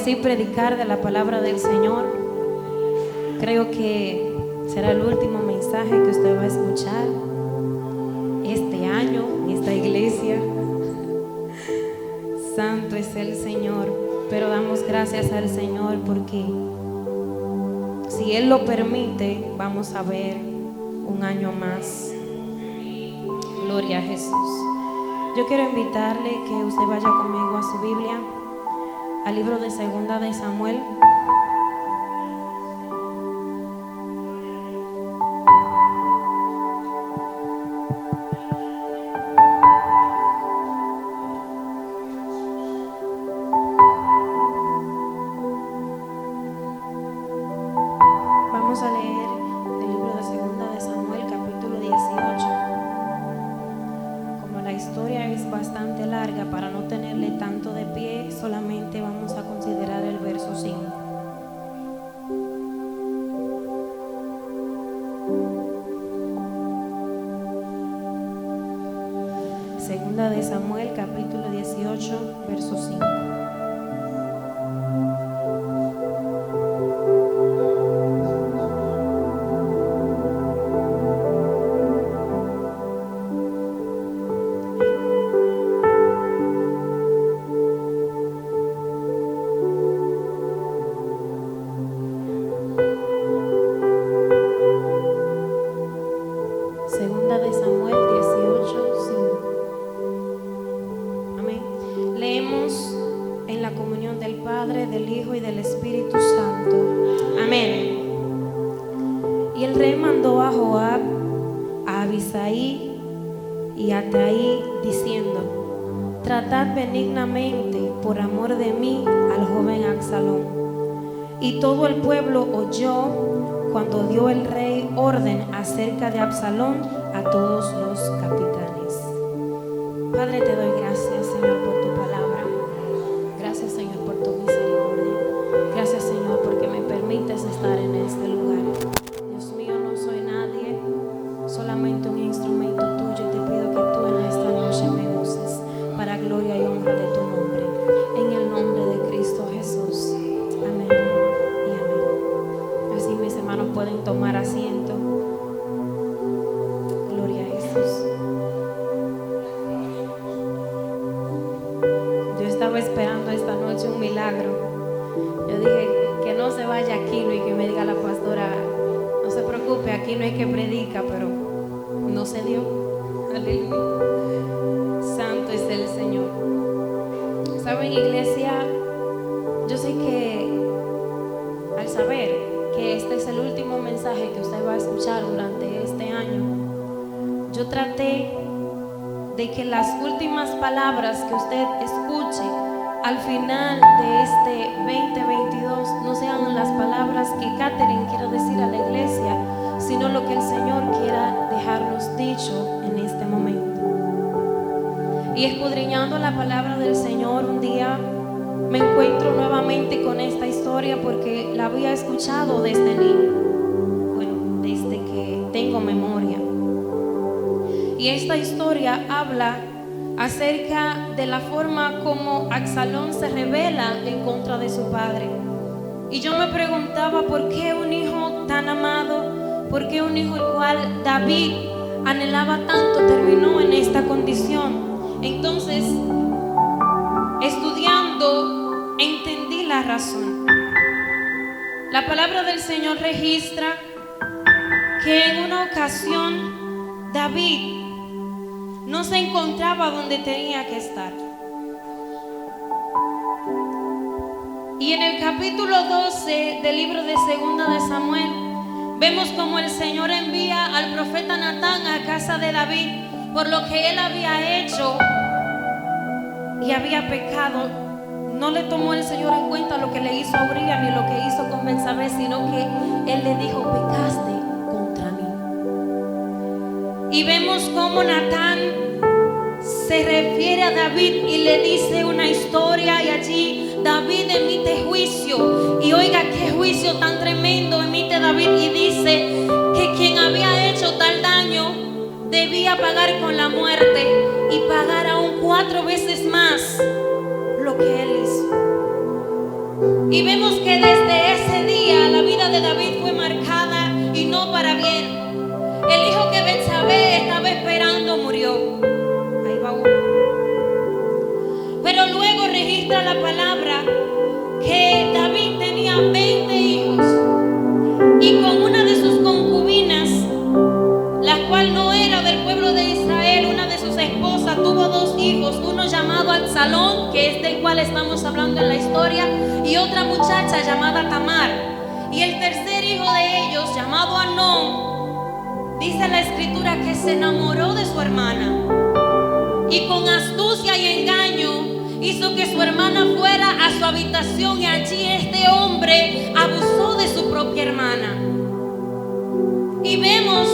así predicar de la palabra del Señor. Creo que será el último mensaje que usted va a escuchar este año en esta iglesia. Santo es el Señor, pero damos gracias al Señor porque si Él lo permite, vamos a ver un año más. Gloria a Jesús. Yo quiero invitarle que usted vaya conmigo a su Biblia, al libro de Segunda de Samuel. Vamos a leer el libro de Segunda de Samuel, capítulo 18. Como la historia es bastante larga, para no tenerle tanto de pie, solamente vamos a considerar el verso 5. Segunda de Samuel, capítulo 18, verso 5. Segunda de Samuel 18:5. Amén. Leemos en la comunión del Padre, del Hijo y del Espíritu Santo. Amén. Y el rey mandó a Joab, a Abisai y a Atai, diciendo: tratad benignamente por amor de mí al joven Absalón. Y todo el pueblo oyó cuando dio el rey orden acerca de Absalón a todos los capitanes. Padre, te doy gracias, Señor, por tu palabra. Gracias, Señor, por tu misericordia. Gracias, Señor, porque me permites estar en este lugar. Dios mío, no soy nadie, solamente un instrumento tuyo. Y te pido que tú en esta noche me uses para gloria y honra de tu nombre. En el nombre de Cristo Jesús. Amén y amén. Así mis hermanos pueden tomar asiento. Gloria a Jesús. Yo estaba esperando esta noche un milagro. Yo dije que no se vaya Aquino y que me diga la pastora: no se preocupe, aquí no hay que predica, pero no se dio. Aleluya. Santo es el Señor. Saben, iglesia, yo sé que al saber que este es el último mensaje que usted va a escuchar durante este año, yo traté de que las últimas palabras que usted escuche al final de este 2022 no sean las palabras que Catherine quiera decir a la iglesia, sino lo que el Señor quiera dejarnos dicho en este momento. Y escudriñando la palabra del Señor, un día me encuentro nuevamente con esta historia porque la había escuchado desde niño, bueno, desde que tengo memoria. Y esta historia habla acerca de la forma como Absalón se rebela en contra de su padre. Y yo me preguntaba: ¿por qué un hijo tan amado, por qué un hijo el cual David anhelaba tanto terminó en esta condición? Entonces, estudiando, entendí la razón. La palabra del Señor registra que en una ocasión David no se encontraba donde tenía que estar. Y en el capítulo 12 del libro de Segunda de Samuel vemos como el Señor envía al profeta Natán a casa de David por lo que él había hecho y había pecado. No le tomó el Señor en cuenta lo que le hizo a Uría ni lo que hizo con Betsabé, sino que él le dijo: pecaste contra mí. Y vemos cómo Natán se refiere a David y le dice una historia, y allí David emite juicio. Y oiga qué juicio tan tremendo emite David, y dice que quien había hecho tal daño debía pagar con la muerte y pagar aún 4 veces más lo que él hizo. Y vemos que desde ese día la vida de David fue marcada y no para bien. El hijo que Betsabé estaba esperando murió. Ahí va uno. Pero luego registra la palabra que David tenía 20 hijos y con una de sus concubinas, la cual no era del pueblo de Israel, una de sus esposas tuvo 2 hijos, uno llamado Absalón, que es del cual estamos hablando en la historia, y otra muchacha llamada Tamar. Y el tercer hijo de ellos, llamado Amnón, dice la escritura que se enamoró de su hermana y con astucia y engaño hizo que su hermana fuera a su habitación, y allí este hombre abusó de su propia hermana. Y vemos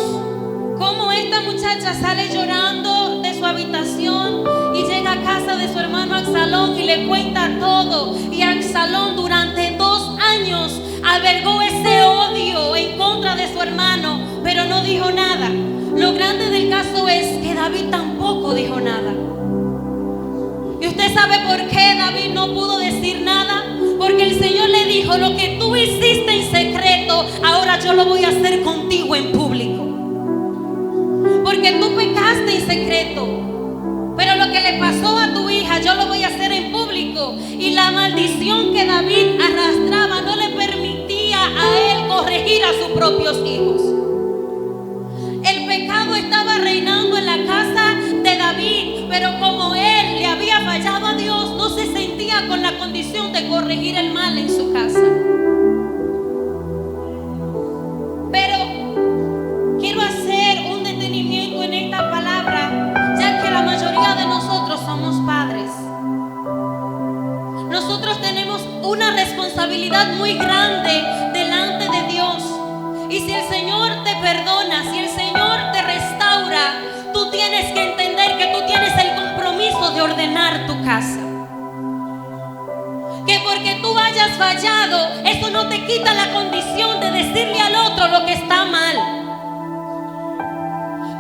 cómo esta muchacha sale llorando de su habitación y llega a casa de su hermano Absalón y le cuenta todo. Y Absalón durante 2 años albergó ese odio en contra de su hermano, pero no dijo nada. Lo grande del caso es que David tampoco dijo nada. ¿Y usted sabe por qué David no pudo decir nada? Porque el Señor le dijo: lo que tú hiciste en secreto, ahora yo lo voy a hacer contigo en público. Porque tú pecaste en secreto, pero lo que le pasó a tu hija, yo lo voy a hacer en público. Y la maldición que David arrastraba no le permitía a él corregir a sus propios hijos. El pecado estaba reinando en la casa de David, pero como él le había fallado a Dios, no se sentía con la condición de corregir el mal en su casa. Pero quiero hacer un detenimiento en esta palabra, ya que la mayoría de nosotros somos padres. Nosotros tenemos una responsabilidad muy grande delante de Dios. Y si el Señor te perdona, si el Señor te restaura, tú tienes que entender que tú tienes el compromiso de ordenar tu casa. Que porque tú hayas fallado, eso no te quita la condición de decirle al otro lo que está mal.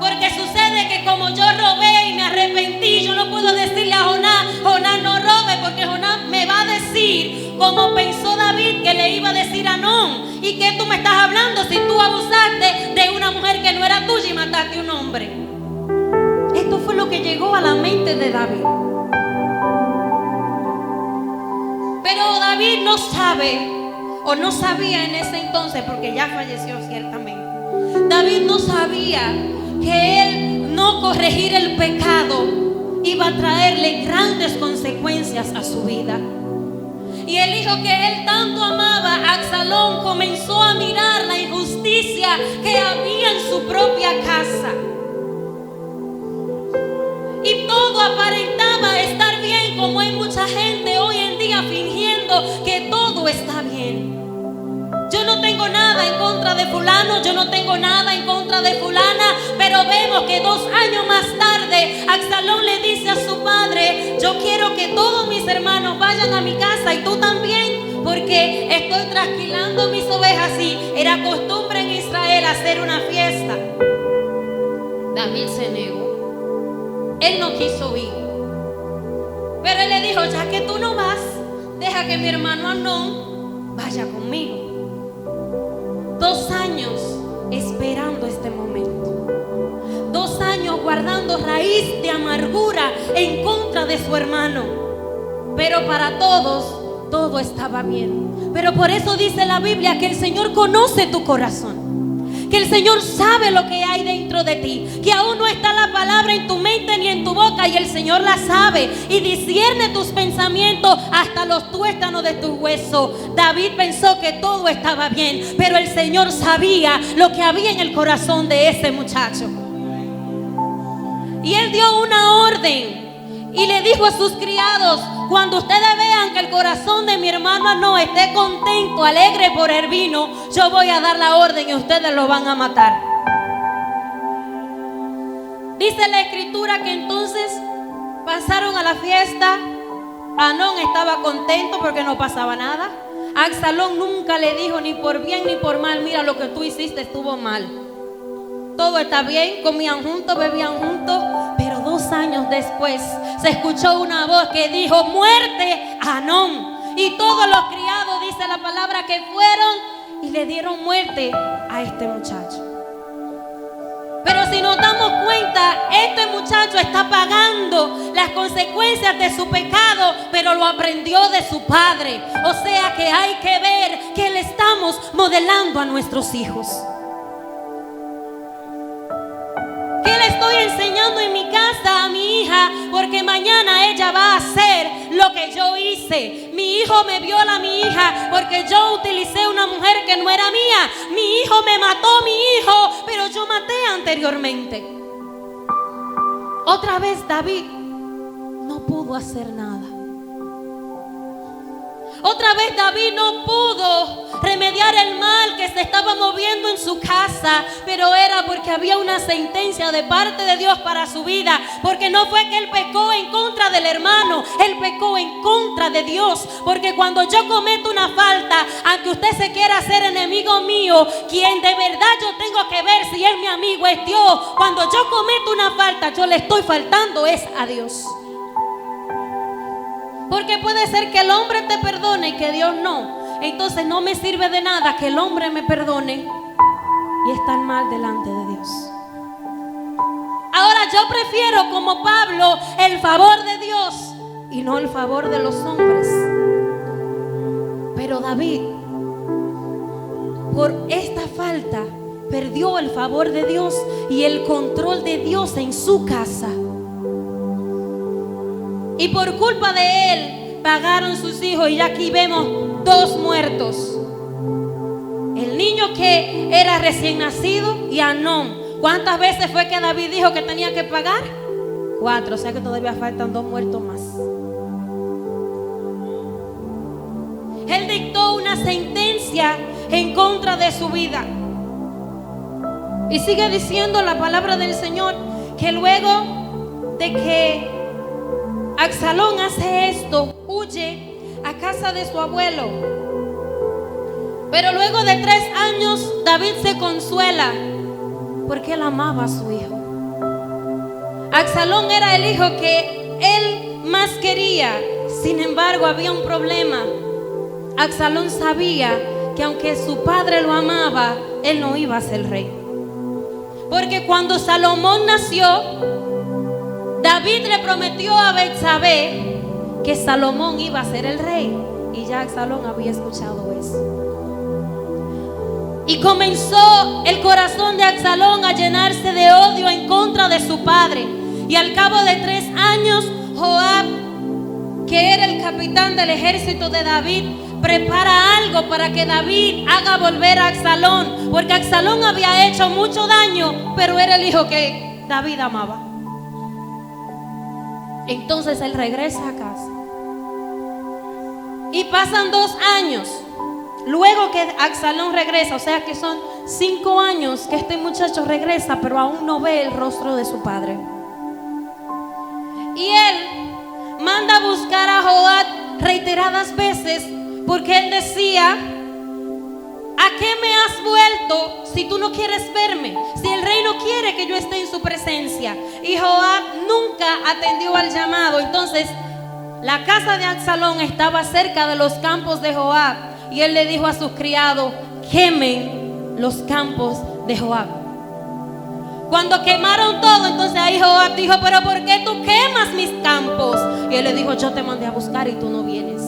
Porque sucede que como yo robé y me arrepentí, yo no puedo decirle a Jonás: Jonás, no robe, porque Jonás me va a decir como pensó David que le iba a decir a Amnón. ¿Y qué tú me estás hablando si tú abusaste de una mujer que no era tuya y mataste a un hombre? Esto fue lo que llegó a la mente de David. Pero David no sabe, o no sabía en ese entonces, porque ya falleció ciertamente. David no sabía que él no corregir el pecado iba a traerle grandes consecuencias a su vida. Y el hijo que él tanto amaba, Absalón, comenzó a mirar la injusticia que había en su propia casa. Y todo aparentaba estar bien, como hay mucha gente hoy en día fingiendo que todo está bien. Yo no tengo nada en contra de fulano, yo no tengo nada en contra de fulana, pero vemos que 2 años más tarde Absalón le dice a su padre: yo quiero que todos mis hermanos vayan a mi casa y tú también, porque estoy trasquilando mis ovejas. Y era costumbre en Israel hacer una fiesta. David se negó, él no quiso ir, pero él le dijo: ya que tú no vas, deja que mi hermano Amnón vaya conmigo. 2 años esperando este momento. 2 años guardando raíz de amargura en contra de su hermano. Pero para todos, todo estaba bien. Pero por eso dice la Biblia que el Señor conoce tu corazón. Que el Señor sabe lo que hay dentro de ti, que aún no está la palabra en tu mente ni en tu boca, y el Señor la sabe y discierne tus pensamientos hasta los tuétanos de tus huesos. David pensó que todo estaba bien, pero el Señor sabía lo que había en el corazón de ese muchacho. Y él dio una orden y le dijo a sus criados: cuando ustedes vean que el corazón de mi hermano no esté contento, alegre por el vino, yo voy a dar la orden y ustedes lo van a matar. Dice la escritura que entonces pasaron a la fiesta. Amnón estaba contento porque no pasaba nada. Absalón nunca le dijo ni por bien ni por mal: mira, lo que tú hiciste estuvo mal. Todo está bien, comían juntos, bebían juntos. Pero 2 años después se escuchó una voz que dijo: muerte a Amnón. Y todos los criados, dice la palabra, que fueron y le dieron muerte a este muchacho. Pero si nos damos cuenta, este muchacho está pagando las consecuencias de su pecado, pero lo aprendió de su padre. O sea que hay que ver que le estamos modelando a nuestros hijos. ¿Qué le estoy enseñando en mi casa a mi hija? Porque mañana ella va a hacer lo que yo hice. Mi hijo me viola a mi hija porque yo utilicé una mujer que no era mía. Mi hijo me mató a mi hijo, pero yo maté anteriormente. Otra vez David no pudo hacer nada. Otra vez David no pudo remediar el mal que se estaba moviendo en su casa, pero era porque había una sentencia de parte de Dios para su vida. Porque no fue que él pecó en contra del hermano, él pecó en contra de Dios. Porque cuando yo cometo una falta, aunque usted se quiera hacer enemigo mío, quien de verdad yo tengo que ver si es mi amigo es Dios. Cuando yo cometo una falta, yo le estoy faltando es a Dios. Porque puede ser que el hombre te perdone y que Dios no. Entonces no me sirve de nada que el hombre me perdone y estar mal delante de Dios. Ahora yo prefiero, como Pablo, el favor de Dios y no el favor de los hombres. Pero David, por esta falta, perdió el favor de Dios y el control de Dios en su casa. Y por culpa de él pagaron sus hijos. Y aquí vemos 2 muertos: el niño que era recién nacido y Amnón. ¿Cuántas veces fue que David dijo que tenía que pagar? 4, o sea que todavía faltan 2 muertos más. Él dictó una sentencia en contra de su vida. Y sigue diciendo la palabra del Señor que luego de que Absalón hace esto, huye a casa de su abuelo. Pero luego de 3 años, David se consuela porque él amaba a su hijo. Absalón era el hijo que él más quería. Sin embargo, había un problema. Absalón sabía que aunque su padre lo amaba, él no iba a ser rey. Porque cuando Salomón nació, David le prometió a Betsabé que Salomón iba a ser el rey. Y ya Absalón había escuchado eso. Y comenzó el corazón de Absalón a llenarse de odio en contra de su padre. Y al cabo de 3 años, Joab, que era el capitán del ejército de David, prepara algo para que David haga volver a Absalón. Porque Absalón había hecho mucho daño, pero era el hijo que David amaba. Entonces él regresa a casa. Y pasan 2 años. Luego que Absalón regresa, o sea que son 5 años que este muchacho regresa, pero aún no ve el rostro de su padre. Y él manda a buscar a Joab reiteradas veces, porque él decía: ¿a qué me has vuelto si tú no quieres verme? Si el rey no quiere que yo esté en su presencia. Y Joab nunca atendió al llamado. Entonces la casa de Absalón estaba cerca de los campos de Joab. Y él le dijo a sus criados: quemen los campos de Joab. Cuando quemaron todo, entonces ahí Joab dijo: pero ¿por qué tú quemas mis campos? Y él le dijo: yo te mandé a buscar y tú no vienes.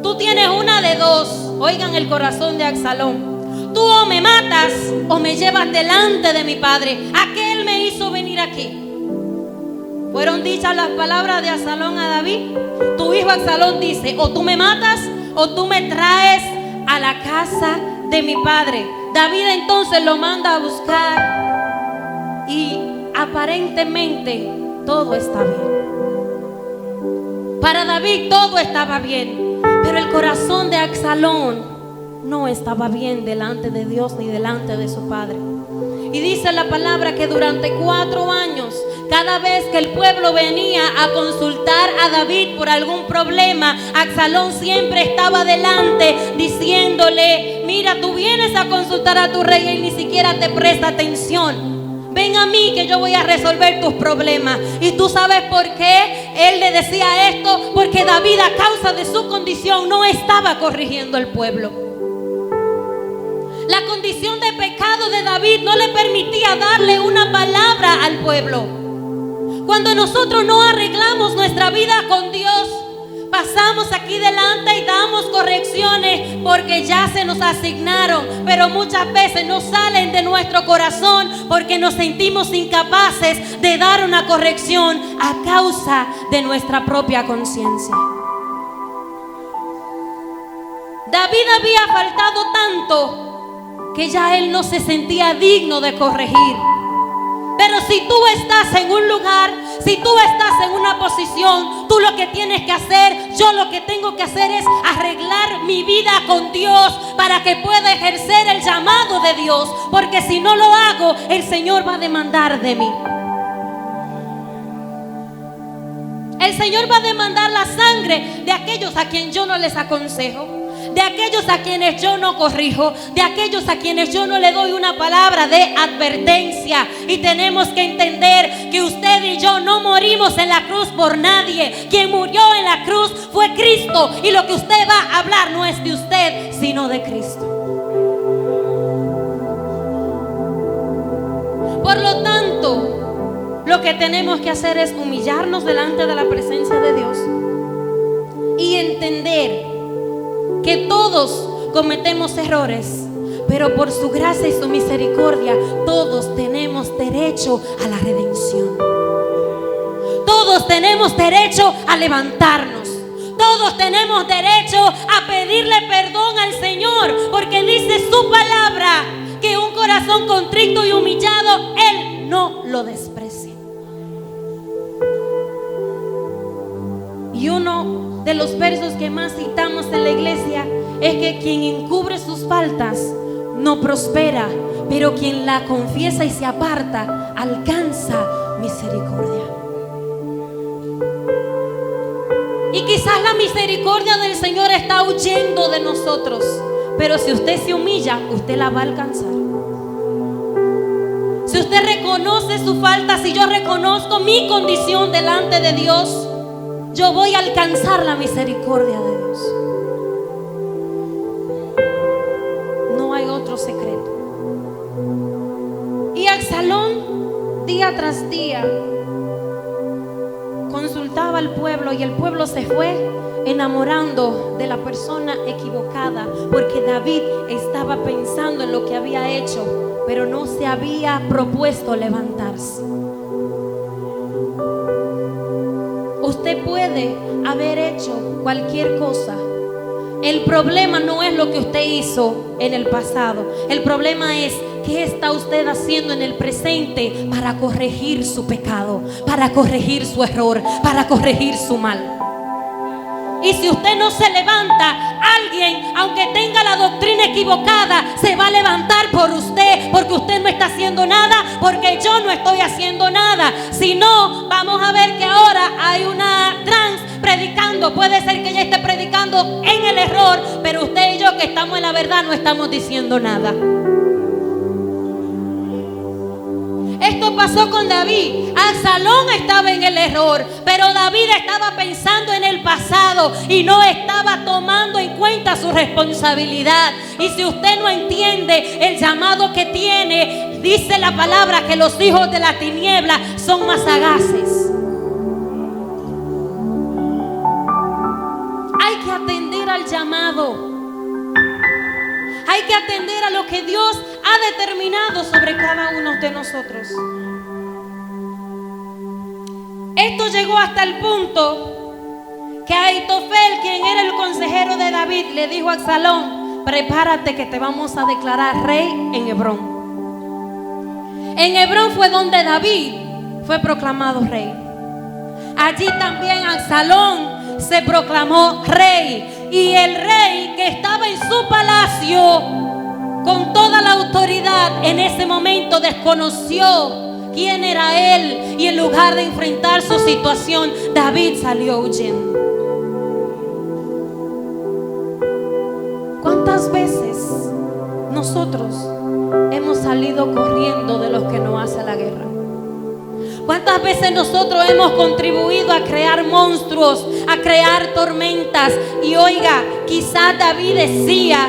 Tú tienes una de dos. Oigan el corazón de Absalón. Tú o me matas o me llevas delante de mi padre. ¿A qué él me hizo venir aquí? Fueron dichas las palabras de Absalón a David. Tu hijo Absalón dice: o tú me matas o tú me traes a la casa de mi padre. David entonces lo manda a buscar y aparentemente todo está bien. Para David todo estaba bien, pero el corazón de Absalón no estaba bien delante de Dios ni delante de su padre. Y dice la palabra que durante 4 años, cada vez que el pueblo venía a consultar a David por algún problema, Absalón siempre estaba delante diciéndole: mira, tú vienes a consultar a tu rey y ni siquiera te presta atención. ven a mí que yo voy a resolver tus problemas. Y tú sabes por qué él le decía esto, porque David, a causa de su condición, no estaba corrigiendo al pueblo. La condición de pecado de David no le permitía darle una palabra al pueblo. Cuando nosotros no arreglamos nuestra vida con Dios, pasamos aquí delante y damos correcciones porque ya se nos asignaron, pero muchas veces no salen de nuestro corazón porque nos sentimos incapaces de dar una corrección a causa de nuestra propia conciencia. David había faltado tanto que ya él no se sentía digno de corregir. Pero si tú estás en un lugar, si tú estás en una posición, tú lo que tienes que hacer, yo lo que tengo que hacer es arreglar mi vida con Dios para que pueda ejercer el llamado de Dios. Porque si no lo hago, el Señor va a demandar de mí. El Señor va a demandar la sangre de aquellos a quienes yo no les aconsejo, de aquellos a quienes yo no corrijo, de aquellos a quienes yo no le doy una palabra de advertencia. Y tenemos que entender que usted y yo no morimos en la cruz por nadie. Quien murió en la cruz fue Cristo, y lo que usted va a hablar no es de usted, sino de Cristo. Por lo tanto, lo que tenemos que hacer es humillarnos delante de la presencia de Dios y entender que todos cometemos errores, pero por su gracia y su misericordia todos tenemos derecho a la redención. Todos tenemos derecho a levantarnos. Todos tenemos derecho a pedirle perdón al Señor, porque dice su palabra que un corazón contrito y humillado Él no lo desprecia. Y uno de los versos que más citamos en la iglesia es que quien encubre sus faltas no prospera, pero quien la confiesa y se aparta alcanza misericordia. Y quizás la misericordia del Señor está huyendo de nosotros, pero si usted se humilla, usted la va a alcanzar. Si usted reconoce su falta, si yo reconozco mi condición delante de Dios, yo voy a alcanzar la misericordia de Dios. No hay otro secreto. Y Absalón, día tras día, consultaba al pueblo, y el pueblo se fue enamorando de la persona equivocada, porque David estaba pensando en lo que había hecho, pero no se había propuesto levantarse. Usted puede haber hecho cualquier cosa. El problema no es lo que usted hizo en el pasado. El problema es qué está usted haciendo en el presente para corregir su pecado, para corregir su error, para corregir su mal. Y si usted no se levanta, alguien, aunque tenga la doctrina equivocada, se va a levantar por usted, porque usted no está haciendo nada, porque yo no estoy haciendo nada. Si no, vamos a ver que ahora hay una trans predicando. Puede ser que ella esté predicando en el error, pero usted y yo, que estamos en la verdad, no estamos diciendo nada. Esto pasó con David. Absalón estaba en el error, pero David estaba pensando en el pasado y no estaba tomando en cuenta su responsabilidad. Y si usted no entiende el llamado que tiene, dice la palabra que los hijos de la tiniebla son más sagaces. Hay que atender al llamado. Hay que atender a lo que Dios ha determinado sobre cada uno de nosotros. Esto llegó hasta el punto que Ahitofel, quien era el consejero de David, le dijo a Absalón: prepárate que te vamos a declarar rey en Hebrón. En Hebrón fue donde David fue proclamado rey. Allí también Absalón se proclamó rey. Y el rey, que estaba en su palacio con toda la autoridad, en ese momento desconoció quién era él, y en lugar de enfrentar su situación, David salió huyendo. ¿Cuántas veces nosotros hemos salido corriendo de los que nos hacen la guerra? ¿Cuántas veces nosotros hemos contribuido a crear monstruos, a crear tormentas? Y oiga, quizás David decía: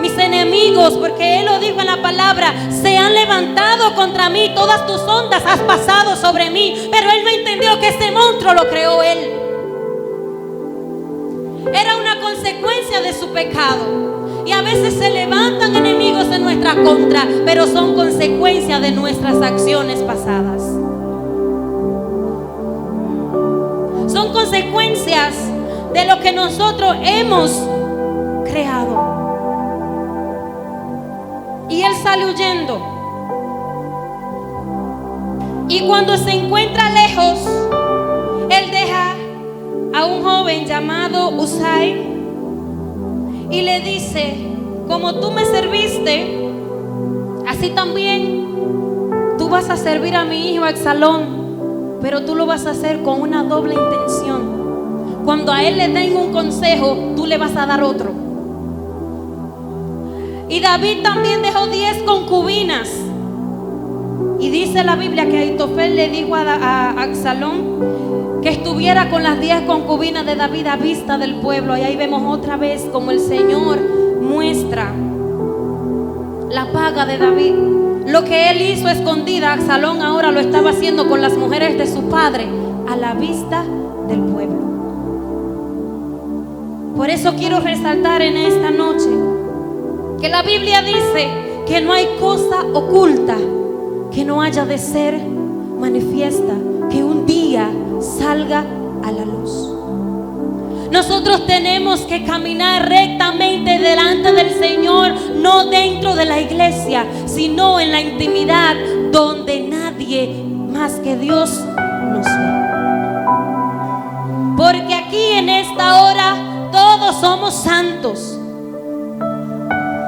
mis enemigos, porque él lo dijo en la palabra, se han levantado contra mí, todas tus ondas has pasado sobre mí. Pero él no entendió que ese monstruo lo creó él. Era una consecuencia de su pecado. Y a veces se levantan enemigos en nuestra contra, pero son consecuencias de nuestras acciones pasadas. Son consecuencias de lo que nosotros hemos creado. Y él sale huyendo. Y cuando se encuentra lejos, él deja a un joven llamado Usai y le dice: como tú me serviste, así también tú vas a servir a mi hijo Absalón, pero tú lo vas a hacer con una doble intención. Cuando a él le den un consejo, tú le vas a dar otro. Y David también dejó 10 concubinas. Y dice la Biblia que Ahitofel le dijo a Absalón que estuviera con las 10 concubinas de David a vista del pueblo. Y ahí vemos otra vez como el Señor muestra la paga de David. Lo que él hizo escondida, Absalón ahora lo estaba haciendo con las mujeres de su padre a la vista del pueblo. Por eso quiero resaltar en esta noche que la Biblia dice que no hay cosa oculta que no haya de ser manifiesta, que un día salga a la luz. Nosotros tenemos que caminar rectamente delante del Señor, no dentro de la iglesia, sino en la intimidad donde nadie más que Dios nos ve. Porque aquí en esta hora todos somos santos.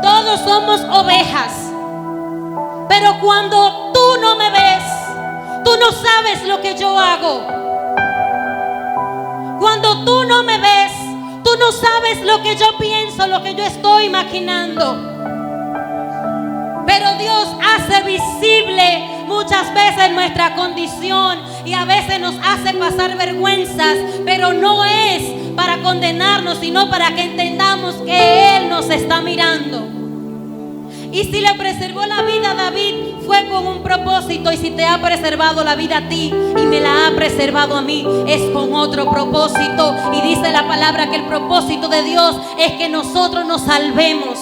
Todos somos ovejas. Pero cuando tú no me ves, tú no sabes lo que yo hago. Cuando tú no me ves, tú no sabes lo que yo pienso, lo que yo estoy imaginando. Pero Dios hace visible muchas veces nuestra condición y a veces nos hace pasar vergüenzas, pero no es para condenarnos, sino para que entendamos que Él nos está mirando. Y si le preservó la vida a David, fue con un propósito. Y si te ha preservado la vida a ti y me la ha preservado a mí, es con otro propósito. Y dice la palabra que el propósito de Dios es que nosotros nos salvemos.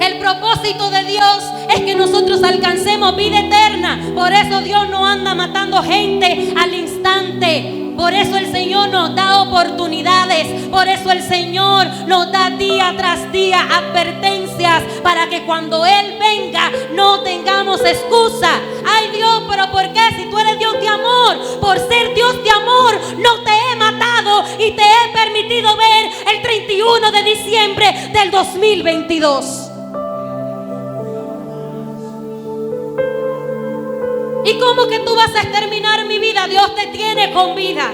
El propósito de Dios es que nosotros alcancemos vida eterna. Por eso Dios no anda matando gente al instante. Por eso el Señor nos da oportunidades. Por eso el Señor nos da día tras día advertencias, para que cuando Él venga no tengamos excusa. Ay Dios, pero ¿por qué? Si tú eres Dios de amor, por ser Dios de amor no te he matado y te he permitido ver el 31 de diciembre del 2022. ¿Y cómo que tú vas a exterminar mi vida? Dios te tiene con vida.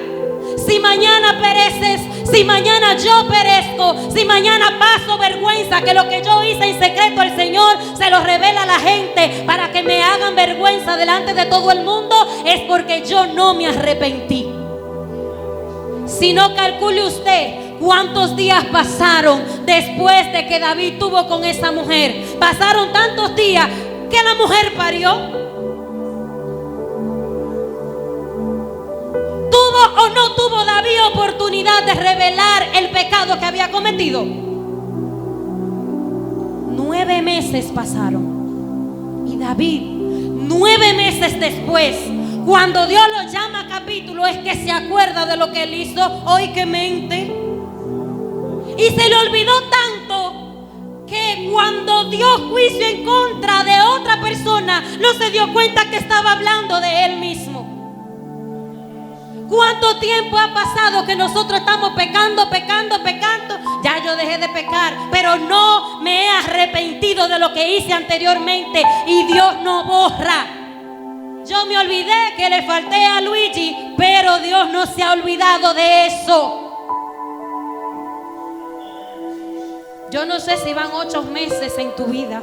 Si mañana pereces, si mañana yo perezco, si mañana paso vergüenza, que lo que yo hice en secreto el Señor se lo revela a la gente para que me hagan vergüenza delante de todo el mundo, es porque yo no me arrepentí. Si no, calcule usted cuántos días pasaron después de que David tuvo con esa mujer. Pasaron tantos días que la mujer parió. ¿Tuvo o no tuvo David oportunidad de revelar el pecado que había cometido? 9 meses pasaron. Y David, 9 meses después, cuando Dios lo llama a capítulo, es que se acuerda de lo que él hizo. Hoy que mente. Y se le olvidó tanto que cuando dio juicio en contra de otra persona, no se dio cuenta que estaba hablando de él mismo. ¿Cuánto tiempo ha pasado que nosotros estamos pecando? Ya yo dejé de pecar, pero no me he arrepentido de lo que hice anteriormente, y Dios no borra. Yo me olvidé que le falté a Luigi, pero Dios no se ha olvidado de eso. Yo no sé si van 8 meses en tu vida.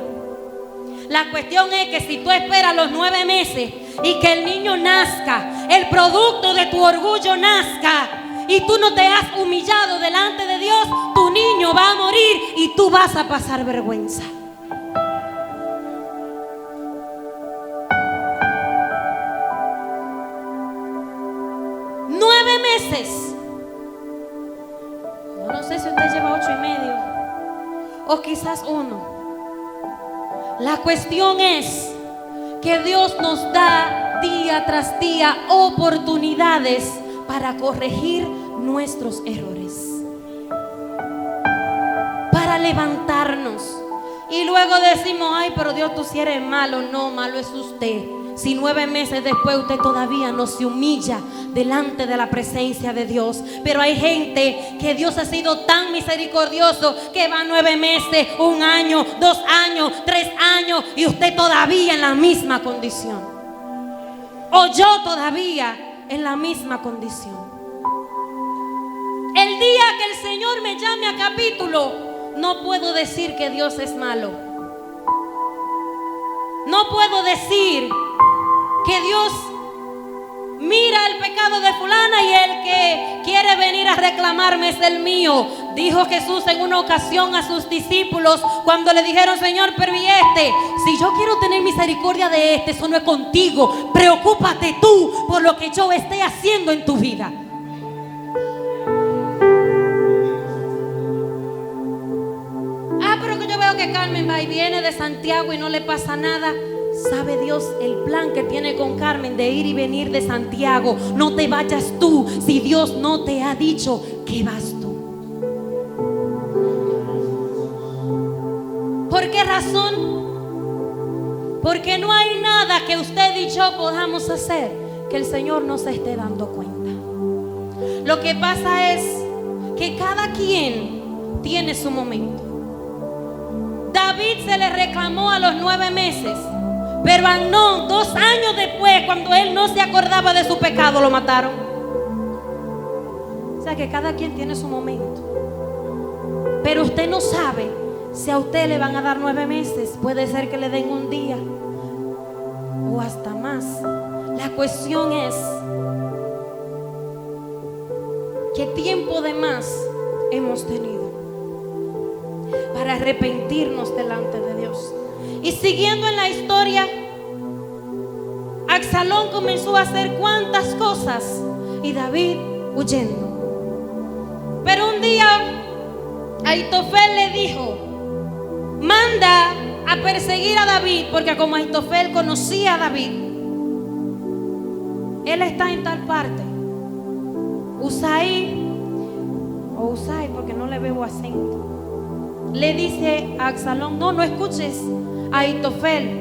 La cuestión es que si tú esperas los 9 meses y que el niño nazca, el producto de tu orgullo nazca, y tú no te has humillado delante de Dios, tu niño va a morir y tú vas a pasar vergüenza. Yo no sé si usted lleva 8 y medio o quizás 1. La cuestión es que Dios nos da día tras día oportunidades para corregir nuestros errores, para levantarnos. Y luego decimos: ay, pero Dios, tú sí eres malo. No, malo es usted. Si 9 meses después usted todavía no se humilla delante de la presencia de Dios. Pero hay gente que Dios ha sido tan misericordioso que va 9 meses, 1 año, 2 años, 3 años y usted todavía en la misma condición. O yo todavía en la misma condición. El día que el Señor me llame a capítulo, no puedo decir que Dios es malo. No puedo decir que Dios mira el pecado de fulana y el que quiere venir a reclamarme es el mío. Dijo Jesús en una ocasión a sus discípulos cuando le dijeron: Señor, pero ¿y este? Si yo quiero tener misericordia de este, eso no es contigo. Preocúpate tú por lo que yo esté haciendo en tu vida. Pero que yo veo que Carmen va y viene de Santiago y no le pasa nada. ¿Sabe Dios el plan que tiene con Carmen de ir y venir de Santiago? No te vayas tú si Dios no te ha dicho que vas tú. ¿Por qué razón? Porque no hay nada que usted y yo podamos hacer que el Señor no se esté dando cuenta. Lo que pasa es que cada quien tiene su momento. David se le reclamó a los 9 meses. Pero Amnón, 2 años después, cuando él no se acordaba de su pecado, lo mataron. O sea que cada quien tiene su momento. Pero usted no sabe si a usted le van a dar 9 meses. Puede ser que le den 1 día o hasta más. La cuestión es ¿qué tiempo de más hemos tenido para arrepentirnos delante de Dios? Y siguiendo en la historia, Absalón comenzó a hacer cuantas cosas y David huyendo. Pero un día Ahitofel le dijo: manda a perseguir a David, porque como Ahitofel conocía a David, él está en tal parte. Usai, porque no le veo acento, le dice a Absalón: no escuches a Ahitofel,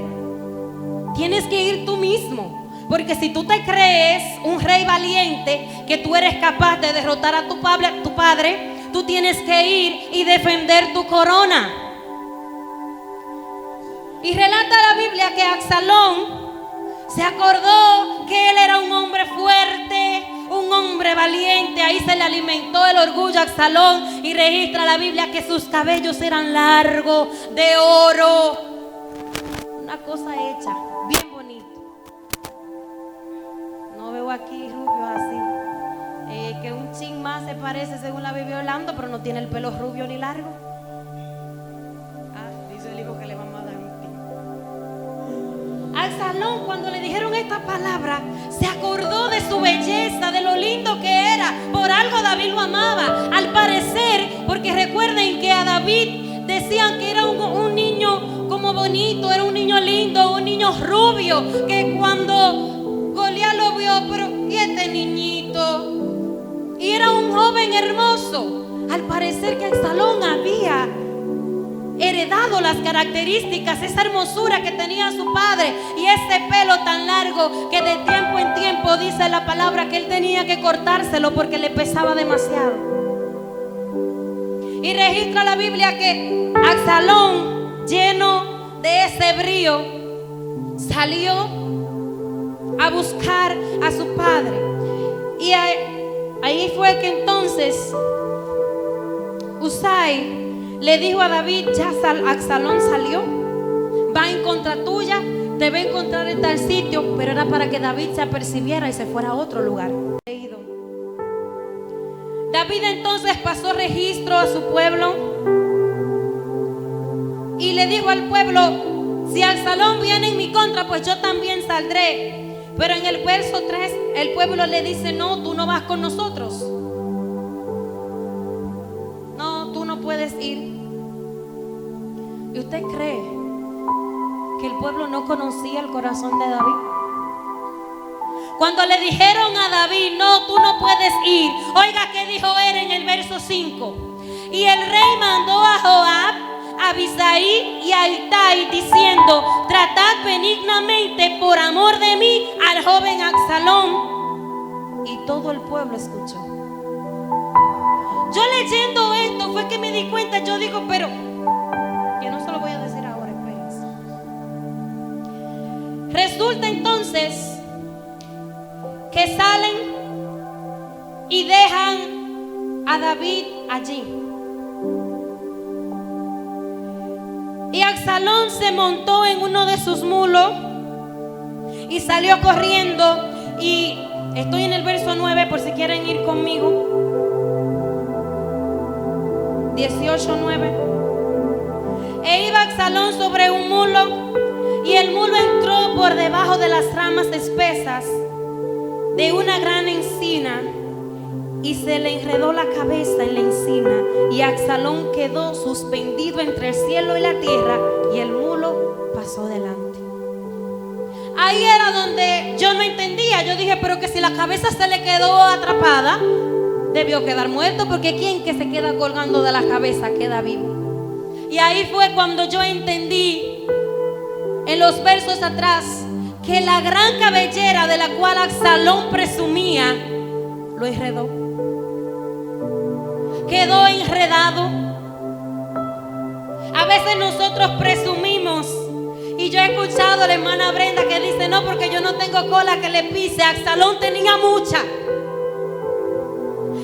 tienes que ir tú mismo, porque si tú te crees un rey valiente, que tú eres capaz de derrotar a tu padre, tú tienes que ir y defender tu corona. Y relata la Biblia que Absalón se acordó que él era un hombre fuerte, un hombre valiente. Ahí se le alimentó el orgullo a Absalón. Y registra la Biblia que sus cabellos eran largos, de oro, una cosa hecha bien bonito. No veo aquí rubio así, que un chin más se parece según la Biblia Orlando, pero no tiene el pelo rubio ni largo. Dice el hijo que le vamos a dar un pin. Absalón, cuando le dijeron esta palabra, se acordó de su belleza, de lo lindo que era. Por algo David lo amaba, al parecer, porque recuerden que a David decían que era un niño como bonito, era un niño lindo, un niño rubio, que cuando Goliat lo vio, pero ¿y este niñito? Y era un joven hermoso. Al parecer que Absalón había heredado las características, esa hermosura que tenía su padre y ese pelo tan largo que de tiempo en tiempo dice la palabra que él tenía que cortárselo porque le pesaba demasiado. Y registra la Biblia que Absalón, lleno de ese brío, salió a buscar a su padre. Y ahí fue que entonces Usai le dijo a David: ya Absalón salió, va en contra tuya, te va a encontrar en tal sitio. Pero era para que David se apercibiera y se fuera a otro lugar. David entonces pasó registro a su pueblo y le dijo al pueblo: si Absalón viene en mi contra, pues yo también saldré. Pero en el verso 3 el pueblo le dice: no, tú no vas con nosotros. No, tú no puedes ir. ¿Y usted cree que el pueblo no conocía el corazón de David? Cuando le dijeron a David: no, tú no puedes ir, oiga qué dijo él en el verso 5. Y el rey mandó a Joab, a Abisai y a Itai, diciendo: tratad benignamente por amor de mí al joven Absalón. Y todo el pueblo escuchó. Yo leyendo esto fue que me di cuenta. Yo digo, pero que no se lo voy a decir ahora, espérense. Resulta entonces que salen y dejan a David allí. Y Absalón se montó en uno de sus mulos y salió corriendo. Y estoy en el verso 9 por si quieren ir conmigo. 18:9. E iba Absalón sobre un mulo, y el mulo entró por debajo de las ramas espesas de una gran encina, y se le enredó la cabeza en la encina, y Absalón quedó suspendido entre el cielo y la tierra, y el mulo pasó delante. Ahí era donde yo no entendía. Yo dije, pero que si la cabeza se le quedó atrapada, debió quedar muerto, porque quien que se queda colgando de la cabeza queda vivo. Y ahí fue cuando yo entendí, en los versos atrás, que la gran cabellera de la cual Absalón presumía lo enredó. Quedó enredado. A veces nosotros presumimos, y yo he escuchado a la hermana Brenda que dice: no, porque yo no tengo cola que le pise. Absalón tenía mucha.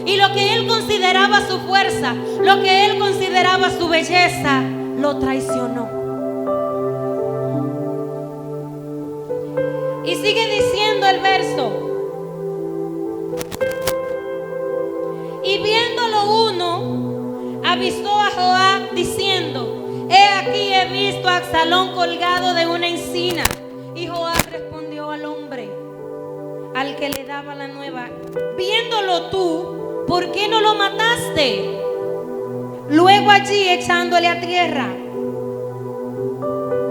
Y lo que él consideraba su fuerza, lo que él consideraba su belleza, lo traicionó. Y sigue diciendo el verso: y viéndolo uno, avisó a Joab diciendo: he aquí, he visto a Absalón colgado de una encina. Y Joab respondió al hombre al que le daba la nueva: viéndolo tú, ¿por qué no lo mataste? Luego allí echándole a tierra.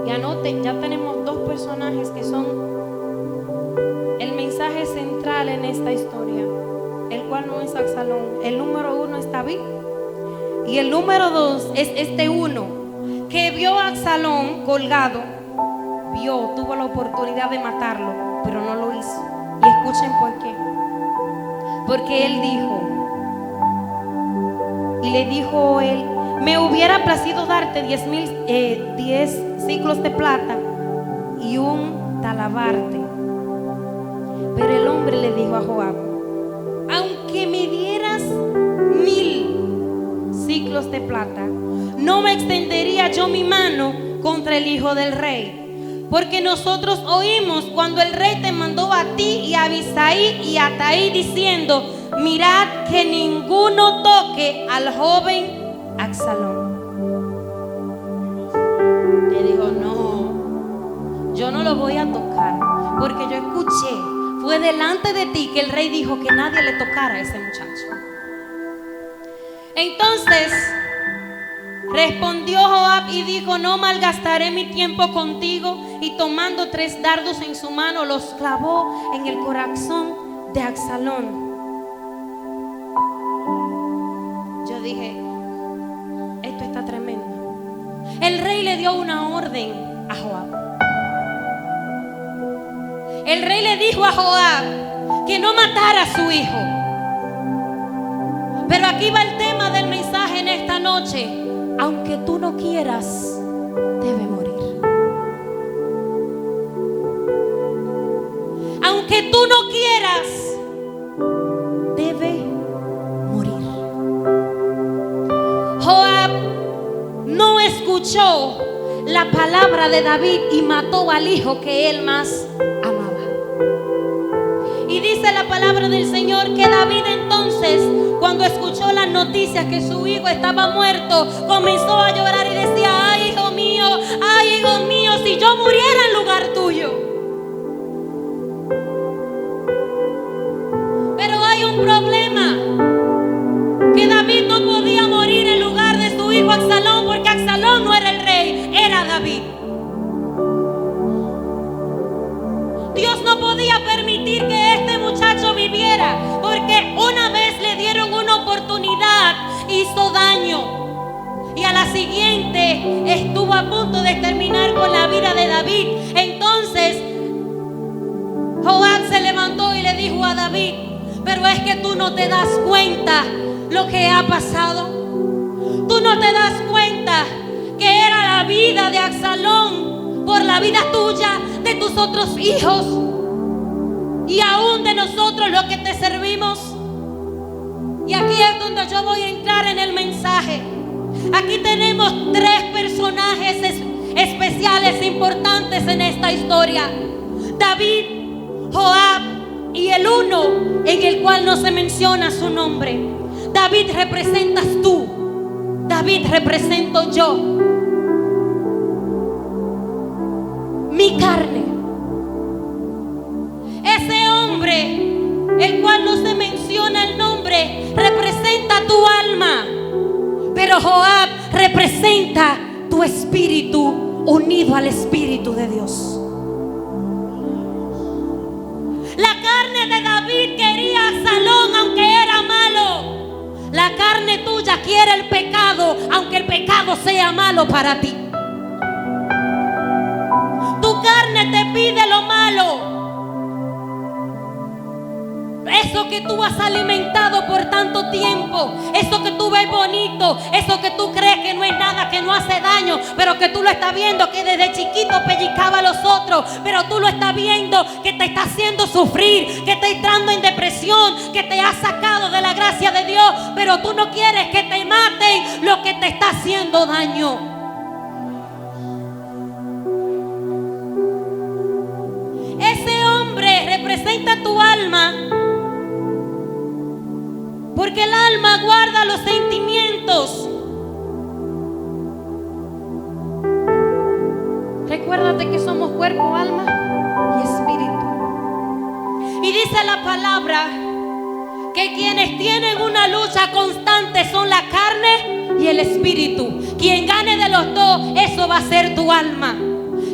Y anoten, ya tenemos dos personajes que son el mensaje central en esta historia, el cual no es Absalón. El número 1 es David, y el número 2 es este uno que vio a Absalón colgado. Tuvo la oportunidad de matarlo, pero no lo hizo. Y escuchen por qué. Porque él dijo, y le dijo él: me hubiera placido darte 10 ciclos de plata y un talabarte. Pero el hombre le dijo a Joab: aunque me dieras 1000 ciclos de plata, no me extendería yo mi mano contra el hijo del rey. Porque nosotros oímos cuando el rey te mandó a ti y a Abisai y a Itai diciendo: mirad que ninguno toque al joven Absalón. Le dijo: no, yo no lo voy a tocar, porque yo escuché, fue delante de ti que el rey dijo que nadie le tocara a ese muchacho. Entonces respondió Joab y dijo: no malgastaré mi tiempo contigo. Y tomando 3 dardos en su mano, los clavó en el corazón de Absalón. Yo dije: esto está tremendo. El rey le dio una orden a Joab. El rey le dijo a Joab que no matara a su hijo. Pero aquí va el tema del mensaje en esta noche: aunque tú no quieras, debe morir. Aunque tú no quieras, debe morir. Joab no escuchó la palabra de David y mató al hijo que él más amaba. Y dice la palabra del Señor que David entonces, cuando escuchó las noticias que su hijo estaba muerto, comenzó a llorar y decía: ay, hijo mío, si yo muriera en lugar tuyo. Pero hay un problema, que David no podía morir en lugar de su hijo Absalón, porque Absalón no era el rey, era David. Dios no podía permitir que este muchacho viviera, porque una vez le dieron una oportunidad, hizo daño, y a la siguiente estuvo a punto de terminar con la vida de David. Entonces Joab se levantó y le dijo a David: pero es que tú no te das cuenta lo que ha pasado. Tú no te das cuenta que era la vida de Absalón por la vida tuya, de tus otros hijos y aún de nosotros los que te servimos. Y aquí es donde yo voy a entrar en el mensaje. Aquí tenemos tres personajes especiales, importantes en esta historia: David, Joab y el uno en el cual no se menciona su nombre. David representas tú, David represento yo, mi carne. Ese hombre, el cual no se menciona el nombre, representa tu alma, pero Joab representa tu espíritu unido al Espíritu de Dios. La carne de David quería a Absalón aunque era malo. La carne tuya quiere el pecado aunque el pecado sea malo para ti. Tu carne te pide lo malo. Eso que tú has alimentado por tanto tiempo, eso que tú ves bonito, eso que tú crees que no es nada, que no hace daño, pero que tú lo estás viendo que desde chiquito pellizcaba a los otros, pero tú lo estás viendo que te está haciendo sufrir, que está entrando en depresión, que te ha sacado de la gracia de Dios, pero tú no quieres que te maten lo que te está haciendo daño. Ese hombre representa tu alma, porque el alma guarda los sentimientos. Recuérdate que somos cuerpo, alma y espíritu. Y dice la palabra que quienes tienen una lucha constante son la carne y el espíritu. Quien gane de los dos, eso va a ser tu alma.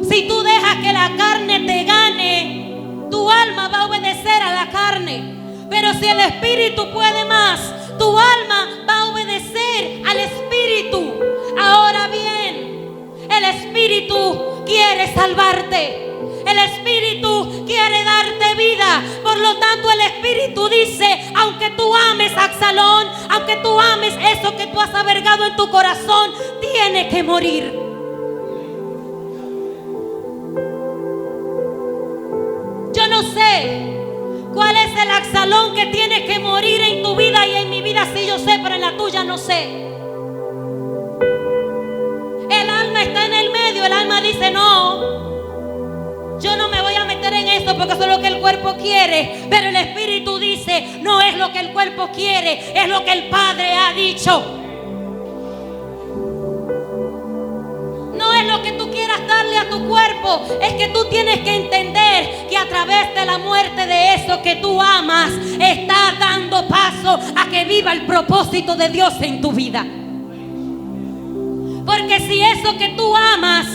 Si tú dejas que la carne te gane, tu alma va a obedecer a la carne. Pero si el espíritu puede más, tu alma va a obedecer al espíritu. Ahora bien, el espíritu quiere salvarte. El espíritu quiere darte vida. Por lo tanto, el espíritu dice: aunque tú ames a Absalón, aunque tú ames eso que tú has albergado en tu corazón, tiene que morir. Yo no sé ¿cuál es el Absalón que tiene que morir en tu vida y en mi vida? Sí, yo sé, pero en la tuya no sé. El alma está en el medio. El alma dice: no, yo no me voy a meter en esto porque eso es lo que el cuerpo quiere. Pero el espíritu dice: no es lo que el cuerpo quiere, es lo que el Padre ha dicho. No es lo que tú quieras darle a tu cuerpo, es que tú tienes que entender que a través de la muerte de eso que tú amas, estás dando paso a que viva el propósito de Dios en tu vida. Porque si eso que tú amas,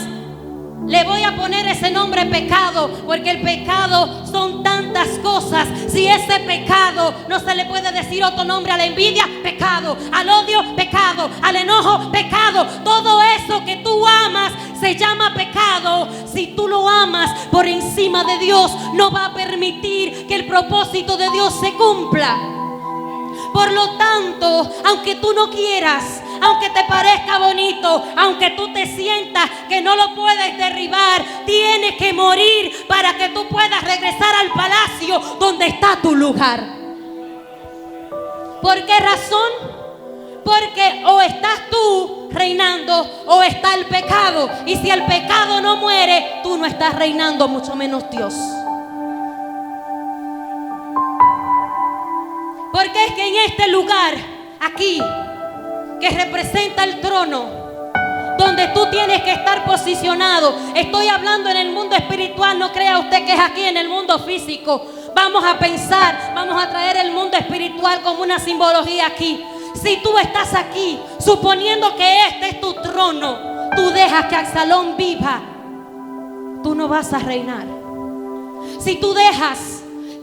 le voy a poner ese nombre pecado, porque el pecado son tantas cosas. Si ese pecado no se le puede decir otro nombre a la envidia, pecado, al odio, pecado, al enojo, pecado. Todo eso que tú amas se llama pecado. Si tú lo amas por encima de Dios, no va a permitir que el propósito de Dios se cumpla. Por lo tanto, aunque tú no quieras, aunque te parezca bonito, aunque tú te sientas que no lo puedes derribar, tienes que morir para que tú puedas regresar al palacio donde está tu lugar. ¿Por qué razón? Porque o estás tú reinando o está el pecado. Y si el pecado no muere, tú no estás reinando, mucho menos Dios. Porque es que en este lugar, aquí, que representa el trono, donde tú tienes que estar posicionado. Estoy hablando en el mundo espiritual, no crea usted que es aquí en el mundo físico. Vamos a pensar, vamos a traer el mundo espiritual como una simbología aquí. Si tú estás aquí, suponiendo que este es tu trono, tú dejas que Absalón viva, tú no vas a reinar. Si tú dejas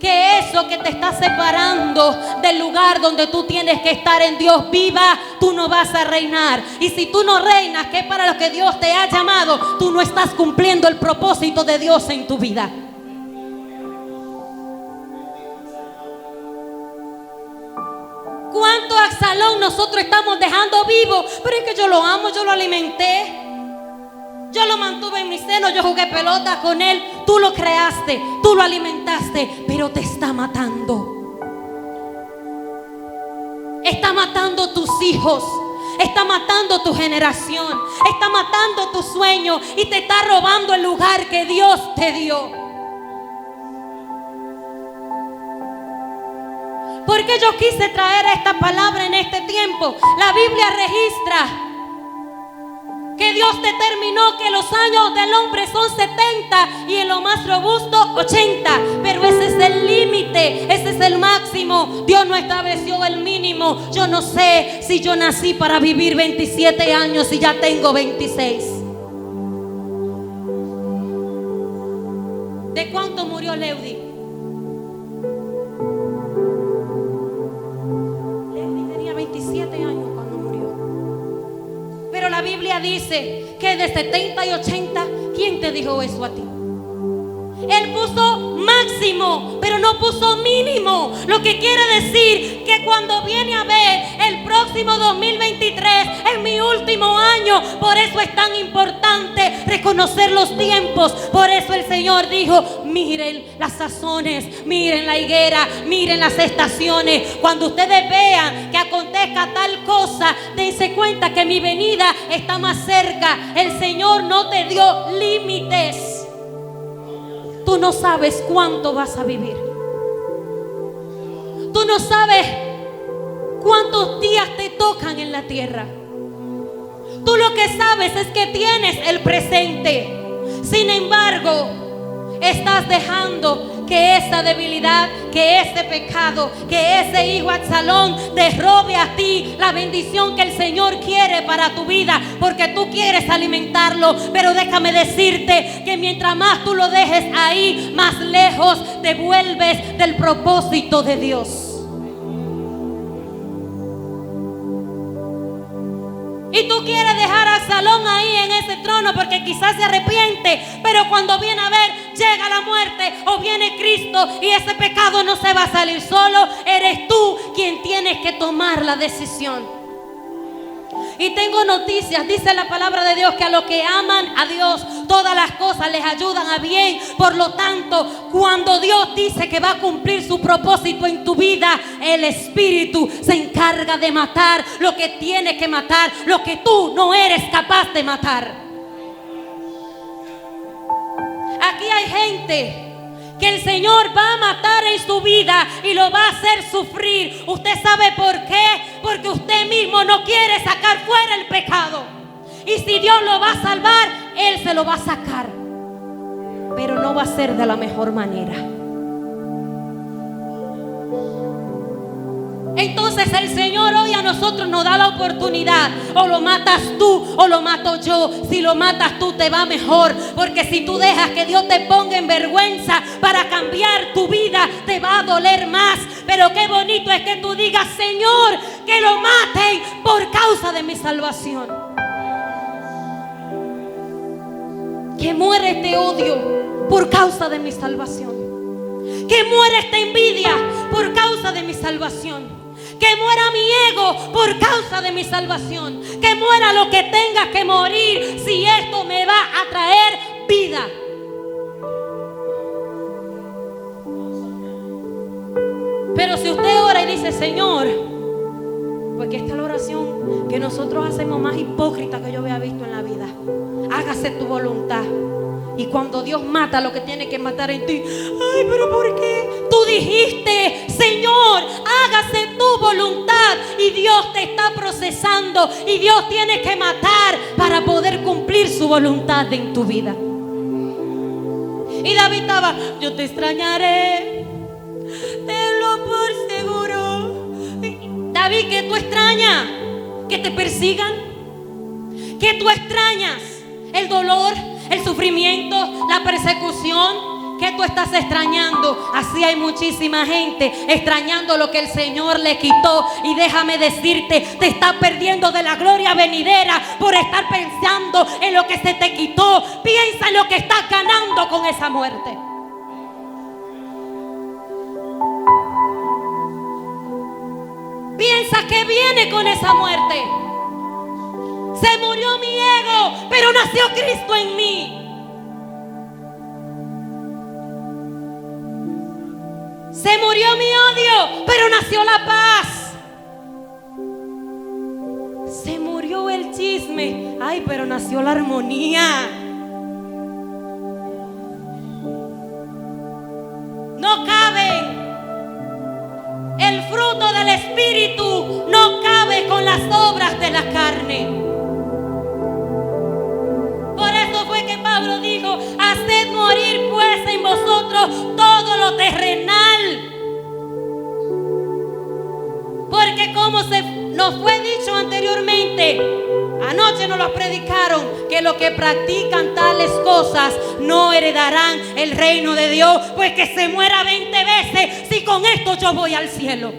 que eso que te está separando del lugar donde tú tienes que estar en Dios viva, tú no vas a reinar. Y si tú no reinas, que es para lo que Dios te ha llamado, tú no estás cumpliendo el propósito de Dios en tu vida. ¿Cuánto Absalón nosotros estamos dejando vivo? Pero es que yo lo amo, yo lo alimenté, yo lo mantuve en mi seno, yo jugué pelota con él. Tú lo creaste, tú lo alimentaste, pero te está matando. Está matando tus hijos, está matando tu generación, está matando tu sueño y te está robando el lugar que Dios te dio. ¿Por qué yo quise traer esta palabra en este tiempo? La Biblia registra que Dios determinó que los años del hombre son 70 y en lo más robusto 80. Pero ese es el límite, ese es el máximo. Dios no estableció el mínimo. Yo no sé si yo nací para vivir 27 años y ya tengo 26. ¿De cuánto murió Leudi? Leudi tenía 27 años cuando murió. Pero la Biblia dice que de 70 y 80, ¿quién te dijo eso a ti? Él puso máximo, pero no puso mínimo. Lo que quiere decir que cuando viene a ver el próximo 2023 es mi último año. Por eso es tan importante reconocer los tiempos. Por eso el Señor dijo: miren las sazones, miren la higuera, miren las estaciones. Cuando ustedes vean que acontezca tal cosa, dense cuenta que mi venida está más cerca. El Señor no te dio límites. Tú no sabes cuánto vas a vivir. Tú no sabes cuántos días te tocan en la tierra. Tú lo que sabes es que tienes el presente. Sin embargo, estás dejando que esa debilidad, que ese pecado, que ese hijo Absalón te robe a ti la bendición que el Señor quiere para tu vida, porque tú quieres alimentarlo. Pero déjame decirte que mientras más tú lo dejes ahí, más lejos te vuelves del propósito de Dios. Y tú quieres dejar a Absalón ahí en ese trono porque quizás se arrepiente, pero cuando viene a ver, llega la muerte o viene Cristo y ese pecado no se va a salir solo. Eres tú quien tienes que tomar la decisión. Y tengo noticias, dice la palabra de Dios, que a los que aman a Dios, todas las cosas les ayudan a bien. Por lo tanto, cuando Dios dice que va a cumplir su propósito en tu vida, el Espíritu se encarga de matar lo que tiene que matar, lo que tú no eres capaz de matar. Aquí hay gente que el Señor va a matar en su vida y lo va a hacer sufrir. ¿Usted sabe por qué? Porque usted mismo no quiere sacar fuera el pecado. Y si Dios lo va a salvar, Él se lo va a sacar, pero no va a ser de la mejor manera. Entonces el Señor hoy a nosotros nos da la oportunidad. O lo matas tú o lo mato yo. Si lo matas tú te va mejor, porque si tú dejas que Dios te ponga en vergüenza para cambiar tu vida, te va a doler más. Pero qué bonito es que tú digas: Señor, que lo maten por causa de mi salvación. Que muera este odio por causa de mi salvación. Que muera esta envidia por causa de mi salvación. Que muera mi ego por causa de mi salvación. Que muera lo que tenga que morir si esto me va a traer vida. Pero si usted ora y dice: Señor, Porque esta es la oración que nosotros hacemos más hipócrita que yo había visto en la vida. Hágase tu voluntad. Y cuando Dios mata lo que tiene que matar en ti, ay, pero ¿por qué? Tú dijiste, Señor, hágase tu voluntad. Y Dios te está procesando. Y Dios tiene que matar para poder cumplir su voluntad en tu vida. Y David estaba, yo te extrañaré, tenlo por seguro. David, ¿qué tú extrañas? ¿Que te persigan? ¿Qué tú extrañas? ¿El dolor? ¿El sufrimiento? ¿La persecución? ¿Qué tú estás extrañando? Así hay muchísima gente extrañando lo que el Señor le quitó. Y déjame decirte, te estás perdiendo de la gloria venidera por estar pensando en lo que se te quitó. Piensa en lo que estás ganando con esa muerte. Piensa que viene con esa muerte. Se murió mi ego, pero nació Cristo en mí. Se murió mi odio, pero nació la paz. Se murió el chisme, ay, pero nació la armonía. No caben. El fruto del Espíritu no cabe con las obras de la carne. Por eso fue que Pablo dijo, haced morir pues en vosotros todo lo terrenal. Porque como nos fue dicho anteriormente, anoche nos lo predicaron, que los que practican tales cosas no heredarán el reino de Dios. Pues que se muera 20 veces si con esto yo voy al cielo.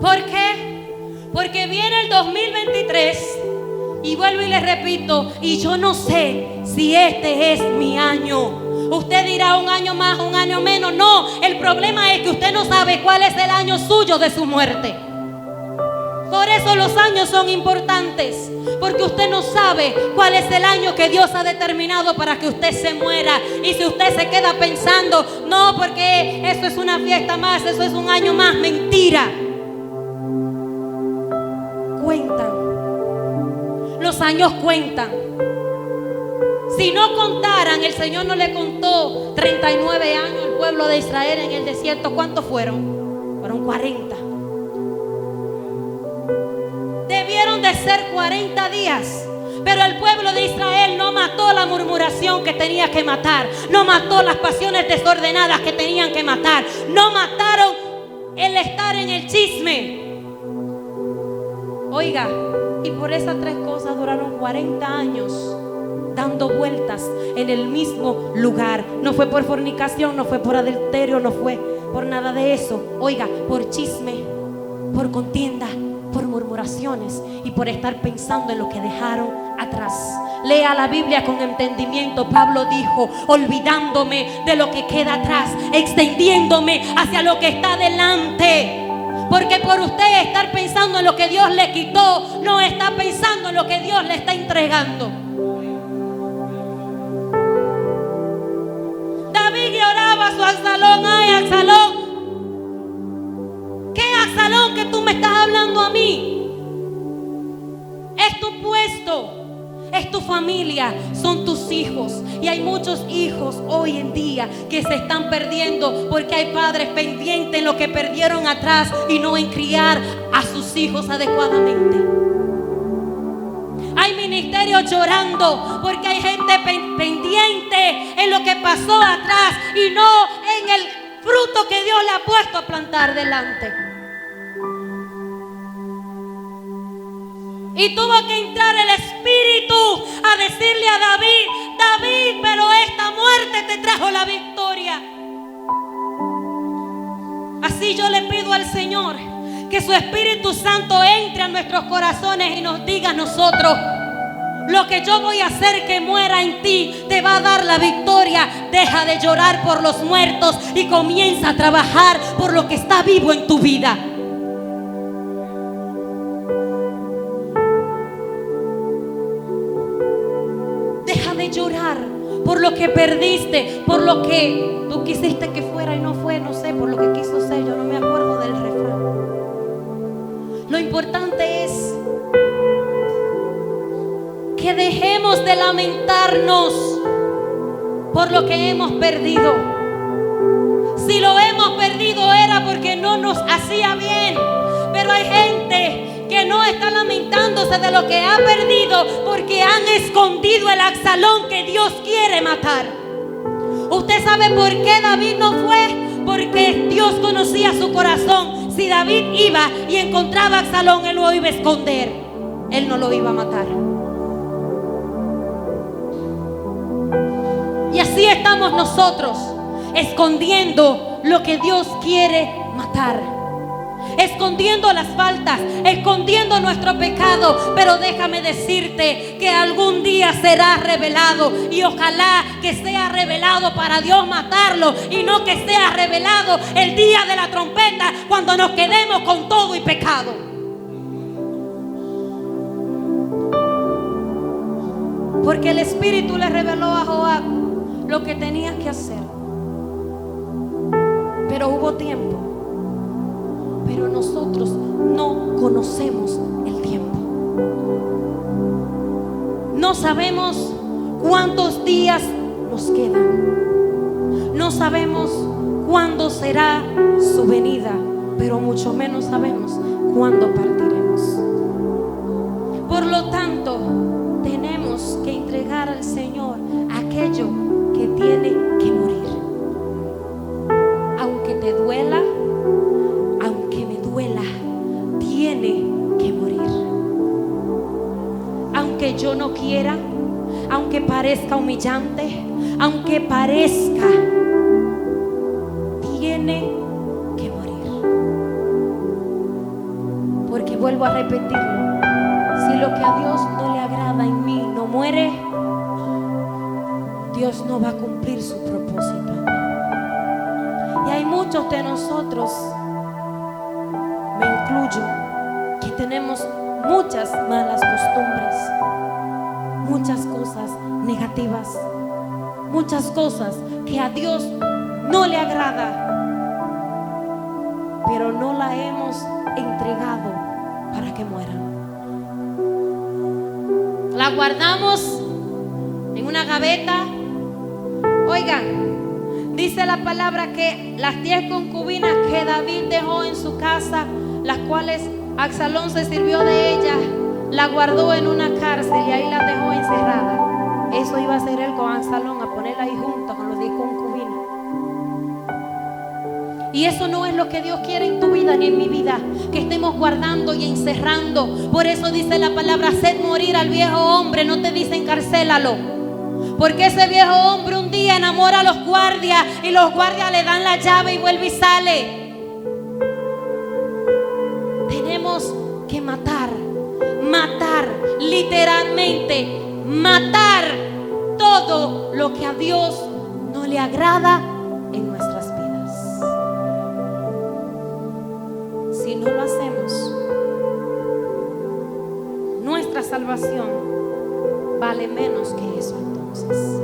¿Por qué? Porque viene el 2023 y vuelvo y les repito, y yo no sé si este es mi año. Usted dirá un año más, un año menos. No, el problema es que usted no sabe cuál es el año suyo de su muerte. Por eso los años son importantes, porque usted no sabe cuál es el año que Dios ha determinado para que usted se muera. Y si usted se queda pensando, no, porque eso es una fiesta más, eso es un año más, mentira. Cuentan, los años cuentan. Si no contaran, el Señor no le contó 39 años al pueblo de Israel en el desierto. ¿Cuántos fueron? Fueron 40. Debieron de ser 40 días. Pero el pueblo de Israel no mató la murmuración que tenía que matar. No mató las pasiones desordenadas que tenían que matar. No mataron el estar en el chisme. Oiga, y por esas tres cosas duraron 40 años dando vueltas en el mismo lugar. No fue por fornicación, no fue por adulterio, no fue por nada de eso. Oiga, por chisme, por contienda, por murmuraciones y por estar pensando en lo que dejaron atrás. Lea la Biblia con entendimiento. Pablo dijo, olvidándome de lo que queda atrás, extendiéndome hacia lo que está delante. Porque por usted estar pensando en lo que Dios le quitó, no está pensando en lo que Dios le está entregando. David oraba a su Absalón, ay Absalón. ¿Qué Absalón que tú me estás hablando a mí? Es tu puesto, es tu familia, son tus hijos. Y hay muchos hijos hoy en día que se están perdiendo porque hay padres pendientes en lo que perdieron atrás y no en criar a sus hijos adecuadamente. Hay ministerios llorando porque hay gente pendiente en lo que pasó atrás y no en el fruto que Dios le ha puesto a plantar delante. Y tuvo que entrar el Espíritu a decirle a David, David, pero esta muerte te trajo la victoria. Así yo le pido al Señor que su Espíritu Santo entre a nuestros corazones y nos diga a nosotros, lo que yo voy a hacer que muera en ti te va a dar la victoria. Deja de llorar por los muertos y comienza a trabajar por lo que está vivo en tu vida. Deja de llorar por lo que perdiste, por lo que tú quisiste que fuera y no fue, no sé, por lo que quiso ser, yo no me acuerdo del refrán. Lo importante es que dejemos de lamentarnos por lo que hemos perdido. Si lo hemos perdido era porque no nos hacía bien, pero hay gente que no está lamentándose de lo que ha perdido porque han escondido el Absalón que Dios quiere matar. ¿Usted sabe por qué David no fue? Porque Dios conocía su corazón. Si David iba y encontraba a Absalón, él lo iba a esconder, él no lo iba a matar. Y así estamos nosotros, escondiendo lo que Dios quiere matar, escondiendo las faltas, escondiendo nuestro pecado. Pero déjame decirte que algún día será revelado, y ojalá que sea revelado para Dios matarlo, y no que sea revelado el día de la trompeta, cuando nos quedemos con todo y pecado. Porque el Espíritu le reveló a Joab lo que tenía que hacer, pero hubo tiempo. Pero nosotros no conocemos el tiempo. No sabemos cuántos días nos quedan. No sabemos cuándo será su venida, pero mucho menos sabemos cuándo partiremos. Por lo tanto, tenemos que entregar al Señor aquello que tiene que morir. Aunque te duela, tiene que morir. Aunque yo no quiera, aunque parezca humillante, aunque parezca, tiene que morir. Porque vuelvo a repetirlo, si lo que a Dios no le agrada en mí no muere, Dios no va a cumplir su propósito en mí. Y hay muchos de nosotros, me incluyo, que tenemos muchas malas costumbres, muchas cosas negativas, muchas cosas que a Dios no le agrada, pero no la hemos entregado para que mueran. La guardamos en una gaveta. Oigan, dice la palabra que las 10 concubinas que David dejó en su casa, las cuales Absalón se sirvió de ellas, la guardó en una cárcel y ahí la dejó encerrada. Eso iba a hacer él con Absalón, a ponerla ahí junto con los 10 concubinas. Y eso no es lo que Dios quiere en tu vida ni en mi vida, que estemos guardando y encerrando. Por eso dice la palabra: haced morir al viejo hombre. No te dice encarcélalo, porque ese viejo hombre un día enamora a los guardias y los guardias le dan la llave y vuelve y sale. Tenemos que matar, literalmente matar todo lo que a Dios no le agrada en nuestras vidas. Si no lo hacemos, nuestra salvación vale menos que eso entonces.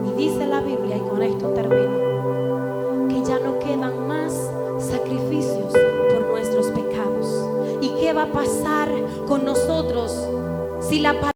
Y dice la Biblia, y con esto termino, que ya no quedan más sacrificios por nuestros pecados. ¿Y qué va a pasar con nosotros si la palabra